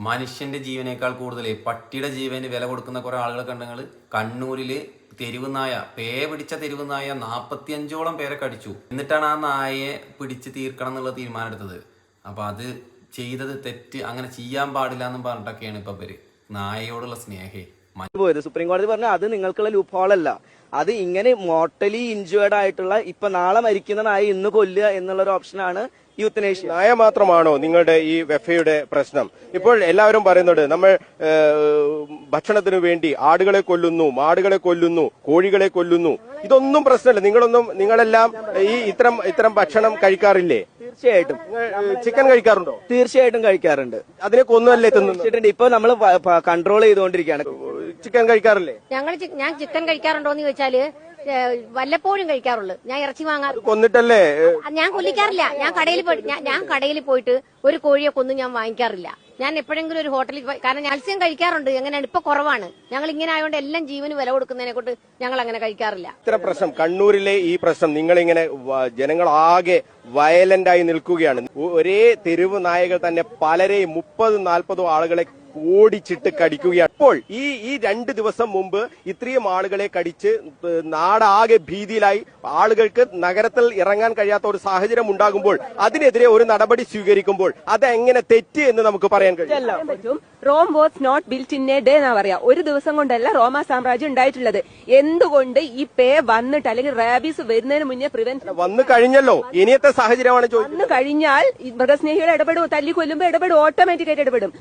മനുഷ്യന്റെ ജീവനേക്കാൾ കൂടുതൽ പട്ടിയുടെ ജീവന് വില കൊടുക്കുന്ന കുറെ ആളുകളെ കണ്ടെങ്കിൽ കണ്ണൂരില് തെരുവ് നായ പിടിച്ച തെരുവ് നായ 45ഓളം പേരെ കടിച്ചു. എന്നിട്ടാണ് ആ നായയെ പിടിച്ച് തീർക്കണം എന്നുള്ള തീരുമാനം എടുത്തത്. അപ്പൊ അത് ചെയ്തത് തെറ്റ്, അങ്ങനെ ചെയ്യാൻ പാടില്ല എന്നും പറഞ്ഞിട്ടൊക്കെയാണ് ഇപ്പൊ ഇവര് നായയോടുള്ള സ്നേഹേ പോയത്. സുപ്രീം കോടതി പറഞ്ഞു അത് നിങ്ങൾക്കുള്ള ലൂപ്പ് ഹോൾ അല്ല, അത് ഇങ്ങനെ മോർട്ടലി ഇഞ്ചേർഡ് ആയിട്ടുള്ള ഇപ്പൊ നാളെ മരിക്കുന്ന നായ ഇന്ന് കൊല്ലുക എന്നുള്ള ഒരു ഓപ്ഷനാണ് യൂത്തനേഷ്യ. നായ മാത്രമാണോ നിങ്ങളുടെ ഈ വെഫയുടെ പ്രശ്നം? ഇപ്പോൾ എല്ലാവരും പറയുന്നുണ്ട് നമ്മൾ ഭക്ഷണത്തിനു വേണ്ടി ആടുകളെ കൊല്ലുന്നു, മാടുകളെ കൊല്ലുന്നു, കോഴികളെ കൊല്ലുന്നു. ഇതൊന്നും പ്രശ്നമല്ല. നിങ്ങളെല്ലാം ഈ ഇത്തരം ഭക്ഷണം കഴിക്കാറില്ലേ? തീർച്ചയായിട്ടും. ചിക്കൻ കഴിക്കാറുണ്ടോ? തീർച്ചയായിട്ടും കഴിക്കാറുണ്ട്. അതിനെ കൊന്നുമല്ലേ തിന്നുന്നുണ്ട്? ഇപ്പൊ നമ്മൾ കൺട്രോൾ ചെയ്തുകൊണ്ടിരിക്കുകയാണ്. ചിക്കൻ കഴിക്കാറില്ലേ? ഞാൻ ചിക്കൻ കഴിക്കാറുണ്ടോന്ന് ചോദിച്ചാല് വല്ലപ്പോഴും കഴിക്കാറുള്ളൂ. ഞാൻ ഇറച്ചി വാങ്ങാറ് കൊന്നിട്ടല്ലേ? ഞാൻ കൊല്ലിക്കാറില്ല. ഞാൻ കടയിൽ പോയിട്ട് ഒരു കോഴിയെ കൊന്നു ഞാൻ വാങ്ങിക്കാറില്ല. ഞാൻ എപ്പോഴെങ്കിലും ഒരു ഹോട്ടലിൽ പോയി, കാരണം മത്സ്യം കഴിക്കാറുണ്ട്. എങ്ങനെയാണ് ഇപ്പൊ കുറവാണ്. ഞങ്ങൾ ഇങ്ങനെ ആയതുകൊണ്ട് എല്ലാം ജീവന് വില കൊടുക്കുന്നതിനെ കൊണ്ട് ഞങ്ങൾ അങ്ങനെ കഴിക്കാറില്ല. ഇത്ര പ്രശ്നം കണ്ണൂരിലെ ഈ പ്രശ്നം നിങ്ങളിങ്ങനെ ജനങ്ങളാകെ വയലന്റായി നിൽക്കുകയാണ്. ഒരേ തെരുവ് നായകൾ തന്നെ പലരെയും 30-40 ആളുകളെ ഓടിച്ചിട്ട് കടിക്കുകയാണ്. ഇപ്പോൾ ഈ 2 ദിവസം മുമ്പ് ഇത്രയും ആളുകളെ കടിച്ച് നാടാകെ ഭീതിയിലായി. ആളുകൾക്ക് നഗരത്തിൽ ഇറങ്ങാൻ കഴിയാത്ത ഒരു സാഹചര്യം ഉണ്ടാകുമ്പോൾ അതിനെതിരെ ഒരു നടപടി സ്വീകരിക്കുമ്പോൾ അതെങ്ങനെ തെറ്റ് എന്ന് നമുക്ക് പറയാൻ കഴിയും? Rome was not built in a day എന്നാ പറയാ. ഒരു ദിവസം കൊണ്ടല്ല റോമ സാമ്രാജ്യം ഉണ്ടായിട്ടുള്ളത്. എന്തുകൊണ്ട് ഈ പേ വന്നിട്ട് അല്ലെങ്കിൽ റാബീസ് വരുന്നതിന് മുന്നേ പ്രിവെന്റ് വന്നു കഴിഞ്ഞല്ലോ? ഇനിയത്തെ സാഹചര്യമാണ് വന്നു കഴിഞ്ഞാൽ മൃഗസ്നേഹികളെ ഇടപെടും, തല്ലിക്കൊല്ലുമ്പോ ഇടപെടും, ഓട്ടോമാറ്റിക്കായിട്ട് ഇടപെടും.